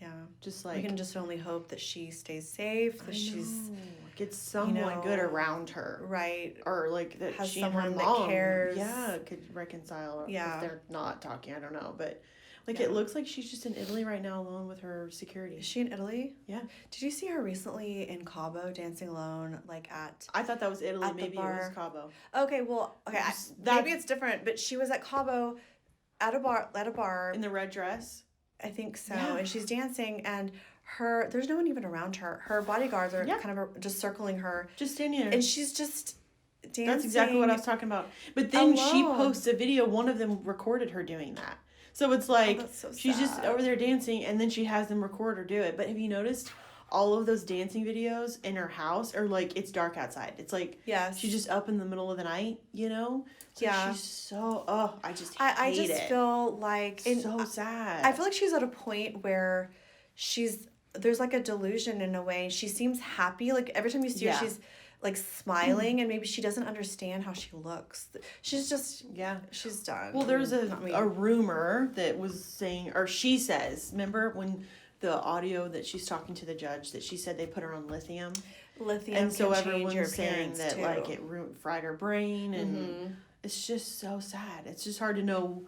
Yeah. Just like... We can just only hope that she stays safe, that she's... Gets someone good around her. Right. Or, like, that has she and her someone mom... that cares. Yeah, could reconcile. Yeah. If they're not talking, I don't know. But, like, it looks like she's just in Italy right now alone with her security. Is she in Italy? Yeah. Did you see her recently in Cabo dancing alone, like at... I thought that was Italy. Maybe it was Cabo. Okay, well, okay. Maybe it's different, but she was at Cabo at a bar. In the red dress? I think so. Yeah. And she's dancing, and there's no one even around her. Her bodyguards are kind of just circling her. Just standing there. And she's just dancing. That's exactly what I was talking about. But then she alone. posts a video. One of them recorded her doing that. So it's like, that's so she's just sad. over there dancing, and then she has them record her do it. But have you noticed all of those dancing videos in her house are like, it's dark outside. It's like, yes. she's just up in the middle of the night, you know? So yeah. she's so, I just hate I just it. feel like... So sad. I feel like she's at a point where there's like a delusion in a way. She seems happy. Like every time you see her, she's like smiling, and maybe she doesn't understand how she looks. She's just... Yeah. She's done. Well, there's a rumor that was saying, or she says, remember when... the audio that she's talking to the judge, that she said they put her on lithium. And so everyone's saying that too. Like it fried her brain, and it's just so sad. It's just hard to know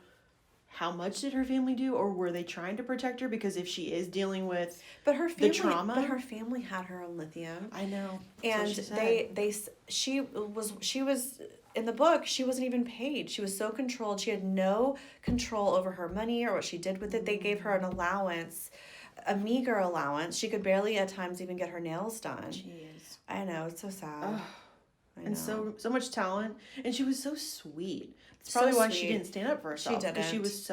how much did her family do, or were they trying to protect her? Because if she is dealing with the trauma, but her family had her on lithium. I know, and she was. In the book, she wasn't even paid. She was so controlled. She had no control over her money or what she did with it. They gave her an allowance, a meager allowance. She could barely at times even get her nails done. Jeez. I know, it's so sad. And so much talent, and she was so sweet. That's probably why she didn't stand up for herself. She didn't. Because she was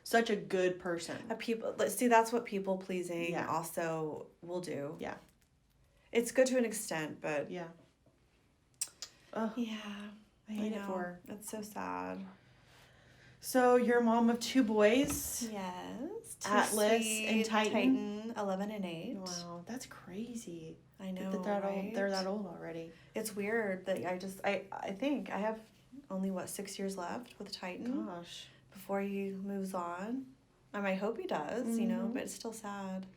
such a good person. That's what people pleasing also will do. Yeah. It's good to an extent, but yeah. Yeah. I hate it for her. That's so sad. So you're a mom of 2 boys. Yes. Atlas and Titan. 11 and 8. Wow, that's crazy. I know, They're that old already. It's weird that I think I have only 6 years left with Titan. Gosh. Before he moves on. I hope he does, but it's still sad.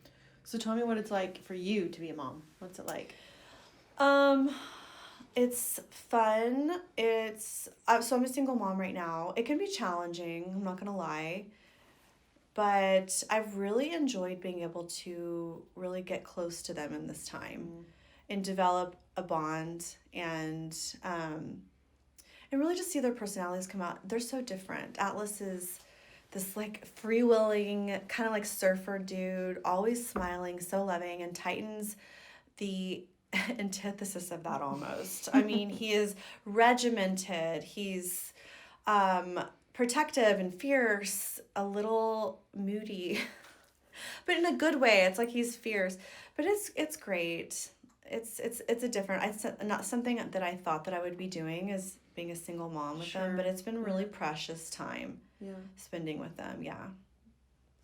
So tell me what it's like for you to be a mom. What's it like? It's fun. So I'm a single mom right now. It can be challenging, I'm not gonna lie. But I've really enjoyed being able to really get close to them in this time and develop a bond and really just see their personalities come out. They're so different. Atlas is this like freewheeling, kind of like surfer dude, always smiling, so loving, and Titan's the antithesis of that almost. I mean, he is regimented. He's protective and fierce, a little moody, but in a good way. It's like he's fierce, but it's great. It's a different. It's not something that I thought that I would be doing as being a single mom with them, but it's been really precious time. Yeah, spending with them. Yeah,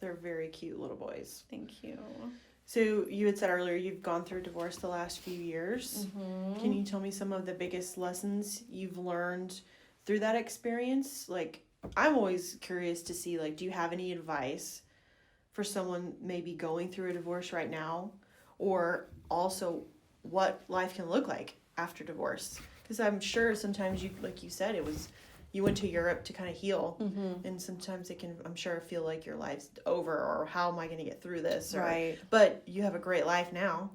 they're very cute little boys. Thank you. So you had said earlier you've gone through divorce the last few years. Can you tell me some of the biggest lessons you've learned through that experience? Like, I'm always curious to see, like, do you have any advice for someone maybe going through a divorce right now? Or also what life can look like after divorce? Because I'm sure sometimes you, like you said, you went to Europe to kind of heal, and sometimes it can, I'm sure, feel like your life's over, or how am I going to get through this? Right. But you have a great life now.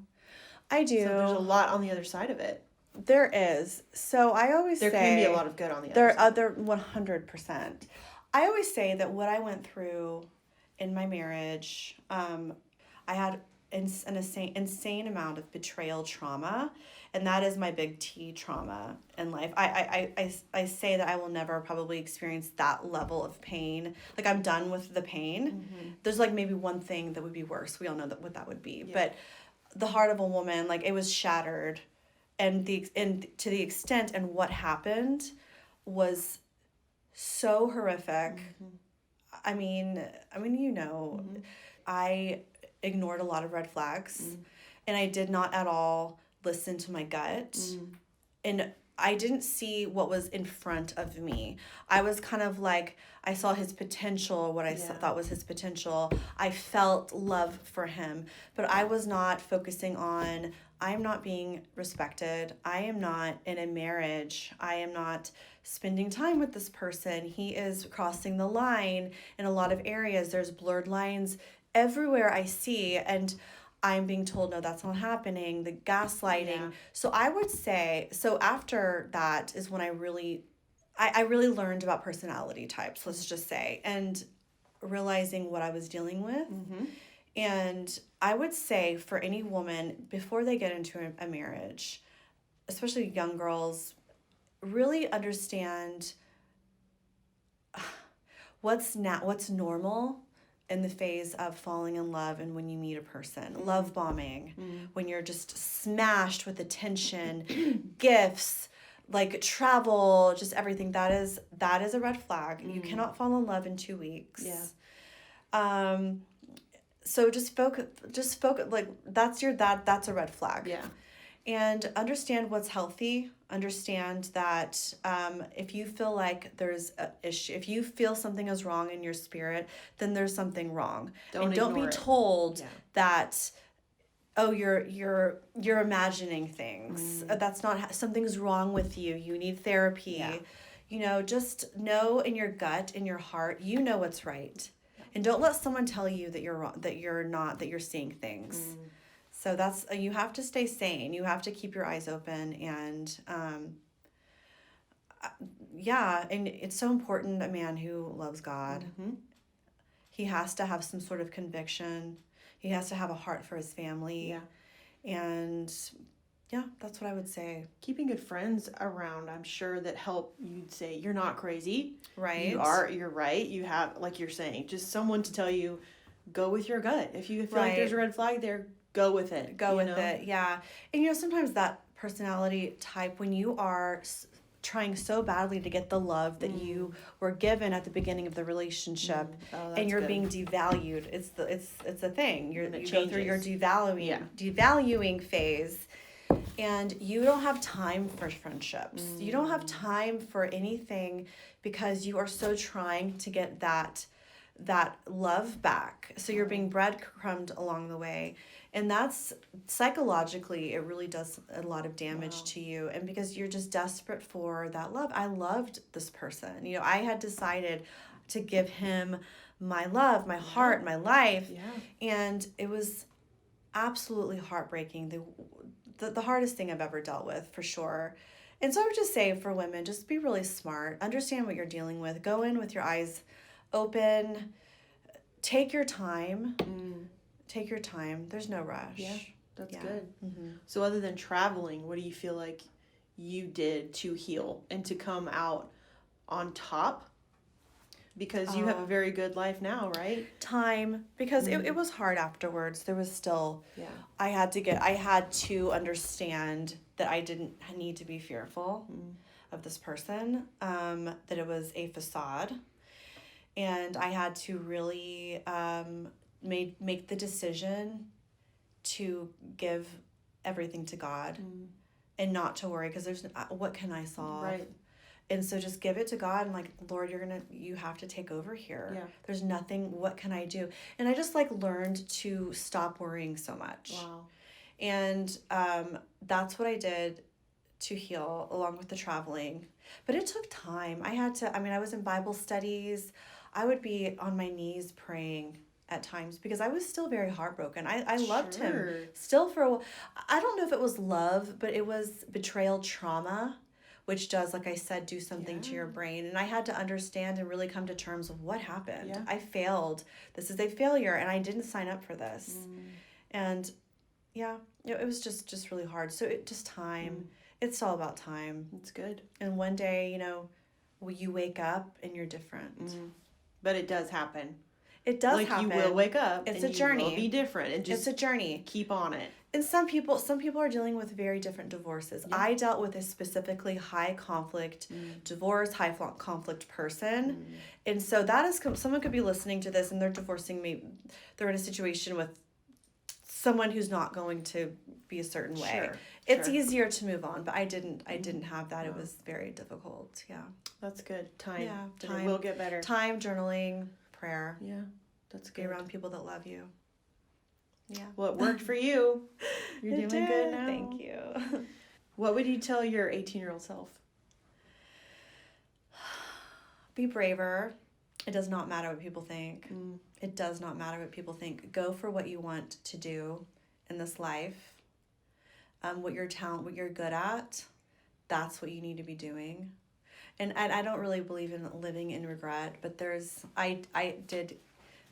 I do. So there's a lot on the other side of it. There is. So I always say... There can be a lot of good on the other side. There 100%. I always say that what I went through in my marriage, I had an insane amount of betrayal trauma, and that is my big T trauma in life. I say that I will never probably experience that level of pain. Like, I'm done with the pain. There's like maybe one thing that would be worse. We all know what that would be. Yeah. But the heart of a woman, like, it was shattered, and to the extent and what happened was so horrific. I mean, I ignored a lot of red flags, and I did not at all listen to my gut. And I didn't see what was in front of me. I was kind of like, I saw his potential, what I thought was his potential. I felt love for him, but I was not focusing on, I'm not being respected. I am not in a marriage. I am not spending time with this person. He is crossing the line in a lot of areas. There's blurred lines everywhere I see, and I'm being told, no, that's not happening, the gaslighting. Yeah. So I would say, so after that is when I really learned about personality types, let's just say, and realizing what I was dealing with. Mm-hmm. And I would say for any woman, before they get into a marriage, especially young girls, really understand what's normal in the phase of falling in love, and when you meet a person, love bombing, when you're just smashed with attention, gifts, like travel, just everything. That is a red flag. You cannot fall in love in 2 weeks. Yeah. So just focus, like that's a red flag. Yeah. And understand what's healthy. Understand that if you feel like there's an issue, if you feel something is wrong in your spirit, then there's something wrong. Don't be told that, oh, you're imagining things. That's not, something's wrong with you. You need therapy. Yeah. You know, just know in your gut, in your heart, you know what's right. And don't let someone tell you that you're wrong, that you're seeing things. So that's, you have to stay sane. You have to keep your eyes open, and and it's so important, a man who loves God. Mm-hmm. He has to have some sort of conviction. He has to have a heart for his family. Yeah. And yeah, that's what I would say. Keeping good friends around, I'm sure, that help. You'd say you're not crazy. Right. You're right. You have, like you're saying, just someone to tell you, go with your gut. If you feel like there's a red flag there, go with it. Go with it, yeah. And, sometimes that personality type, when you are trying so badly to get the love that you were given at the beginning of the relationship, and you're being devalued, it's a thing. You go through your devaluing phase, and you don't have time for friendships. You don't have time for anything, because you are so trying to get that love back. So you're being breadcrumbed along the way. And that's, psychologically, it really does a lot of damage to you. And because you're just desperate for that love. I loved this person. I had decided to give him my love, my heart, my life. Yeah. And it was absolutely heartbreaking. The hardest thing I've ever dealt with, for sure. And so I would just say, for women, just be really smart. Understand what you're dealing with. Go in with your eyes open. Take your time. Take your time. There's no rush. Yeah, that's good. Mm-hmm. So other than traveling, what do you feel like you did to heal and to come out on top? Because you have a very good life now, right? Time. Because it was hard afterwards. There was still, I had to understand that I didn't need to be fearful of this person, that it was a facade. And I had to really make the decision to give everything to God and not to worry, because there's, what can I solve? Right. And so just give it to God, and like, Lord, you have to take over here. Yeah. There's nothing, what can I do? And I just learned to stop worrying so much. Wow. And that's what I did to heal, along with the traveling. But it took time. I was in Bible studies. I would be on my knees praying at times, because I was still very heartbroken. I loved him still for a while. I don't know if it was love, but it was betrayal trauma, which does, like I said, do something to your brain. And I had to understand and really come to terms with what happened. Yeah. I failed. This is a failure, and I didn't sign up for this. And it was just really hard. So just time. It's all about time. It's good. And one day, you wake up and you're different. But it does happen. It does happen. You will wake up. It's a journey. You will be different, and just it's a journey. Keep on it. And some people are dealing with very different divorces. Yeah. I dealt with a specifically high conflict divorce, high conflict person, and so that is, someone could be listening to this and they're divorcing me. They're in a situation with someone who's not going to be a certain way. Sure. It's Sure. easier to move on, but I didn't have that. No. It was very difficult. Yeah. That's good. Time. Yeah, And time. it will get better. Time, journaling, prayer. Yeah. That's Be good. around people that love you. Yeah. Well, it worked for you. You're It doing did. good now. Thank you. What would you tell your 18-year-old self? Be braver. It does not matter what people think. Mm. It does not matter what people think. Go for what you want to do in this life. What your talent, what you're good at, that's what you need to be doing. And I don't really believe in living in regret, but I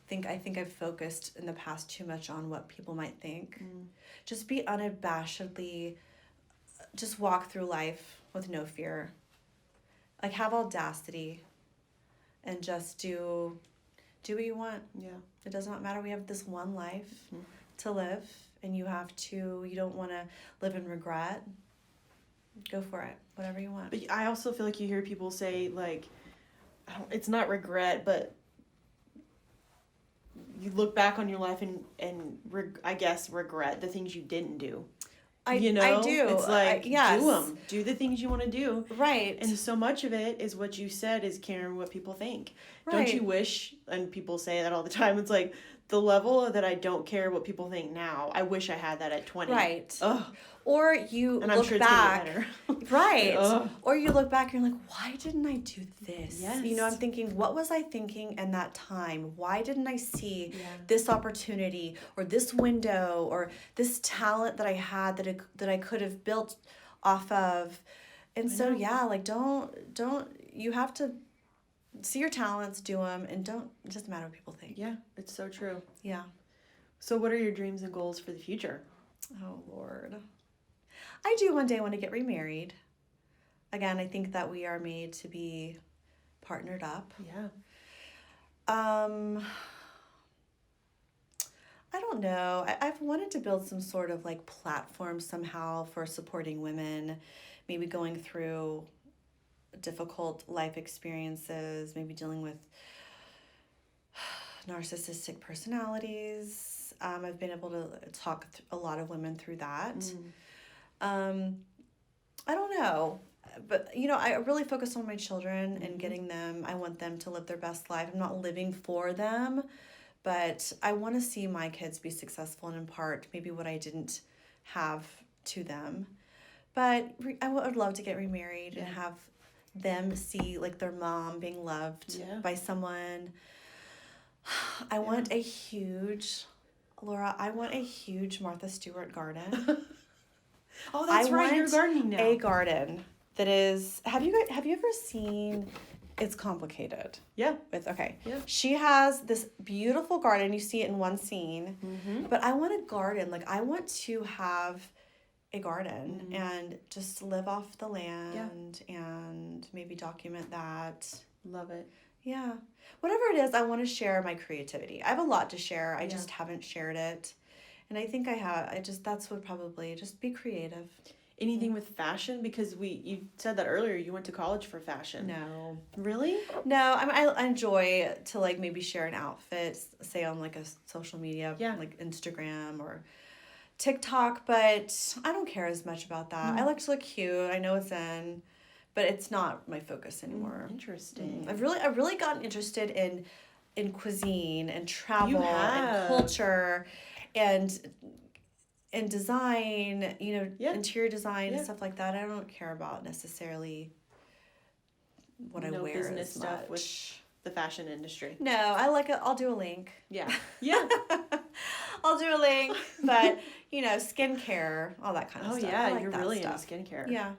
think I've focused in the past too much on what people might think. Just be unabashedly, just walk through life with no fear. Like, have audacity and just do what you want. Yeah. It does not matter. We have this one life to live, and you don't want to live in regret. Go for it. Whatever you want. But I also feel like you hear people say, like, it's not regret, but you look back on your life and I guess regret the things you didn't do. I do. It's like, yes. do them. Do the things you want to do. Right. And so much of it is what you said is caring what people think. Right. Don't you wish, and people say that all the time, it's like, the level that I don't care what people think now, I wish I had that at 20. Right. Ugh. Or you And I'm look sure back. it's gonna get better. Right. Ugh. Or you look back and you're like, why didn't I do this? Yes. You know, I'm thinking, what was I thinking in that time? Why didn't I see Yeah. this opportunity or this window or this talent that I had that I could have built off of? And so, yeah, like don't, you have to see your talents, do them, and don't, it doesn't matter what people think. Yeah, it's so true. Yeah. So what are your dreams and goals for the future? Oh, Lord. I do one day want to get remarried. Again, I think that we are made to be partnered up. Yeah. I don't know. I've wanted to build some sort of like platform somehow for supporting women, maybe going through difficult life experiences, maybe dealing with narcissistic personalities. I've been able to talk a lot of women through that. I don't know, but you know, I really focus on my children and getting them. I want them to live their best life. I'm not living for them, but I want to see my kids be successful and impart maybe what I didn't have to them. But I would love to get remarried and have them see like their mom being loved by someone. I want a huge, Laura, I want a huge Martha Stewart garden. Oh, that's right. You're gardening now. A garden that is. Have you ever seen? It's complicated. Yeah. Okay. Yeah. She has this beautiful garden. You see it in one scene. But I want a garden. Like, I want to have a garden and just live off the land and maybe document that. Love it. Yeah. Whatever it is, I want to share my creativity. I have a lot to share. I just haven't shared it. And I think I have. That's what probably, just be creative. Anything with fashion? Because you said that earlier, you went to college for fashion. No. Really? No, I enjoy to like maybe share an outfit, say on like a social media, like Instagram or TikTok, but I don't care as much about that. I like to look cute. I know it's in, but it's not my focus anymore. Interesting. I've really gotten interested in cuisine and travel and culture and design, you know, interior design and stuff like that. I don't care about necessarily what I wear business as stuff much. with the fashion industry. No, I like it. I'll do a link. Yeah. Yeah. I'll do a link, but you know, skincare, all that kind of stuff. Oh yeah, I like you're that really stuff. into skincare. Yeah.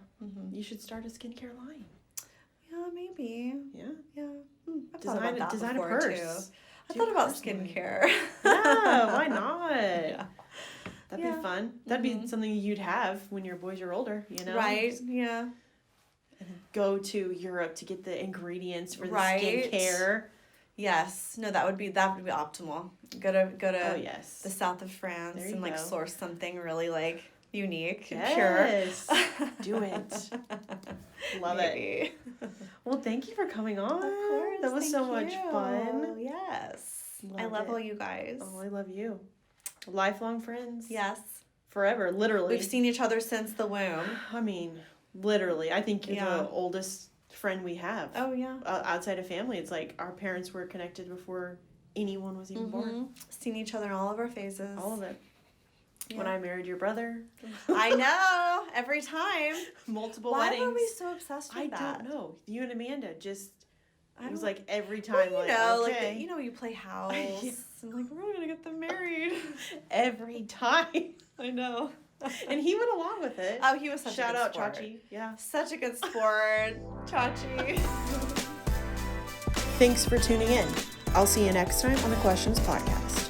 You should start a skincare line. Yeah, maybe. Yeah. Yeah. I've thought about that design before a purse. too. I thought about skincare. Yeah, why not? Yeah. That'd be fun. That'd be something you'd have when your boys are older, you know? Right, yeah. Go to Europe to get the ingredients for the Right. skincare. Yes. No, that would be optimal. Go to Oh, yes. the south of France There you and like go. source something really like unique and Yes. pure. Do it. Love Maybe. it. Well, thank you for coming on. Of course. That was so thank much you. fun. Yes. I Love love it. all you guys. Oh, I love you. Lifelong friends. Yes. Forever, literally. We've seen each other since the womb. I mean, literally. I think you're the oldest friend we have. Oh, yeah. Outside of family, it's like our parents were connected before anyone was even born. Seen each other in all of our phases. All of it. Yeah. When I married your brother. I know. Every time. Multiple Why weddings. were we so obsessed with that? I don't know. You and Amanda just... It was like every time, well, okay. like, you play house. And like, we're going to get them married. Every time. I know. And he went along with it. Oh, he was such a good sport. Shout out Chachi. Yeah. Such a good sport. Chachi. Thanks for tuning in. I'll see you next time on the Questions Podcast.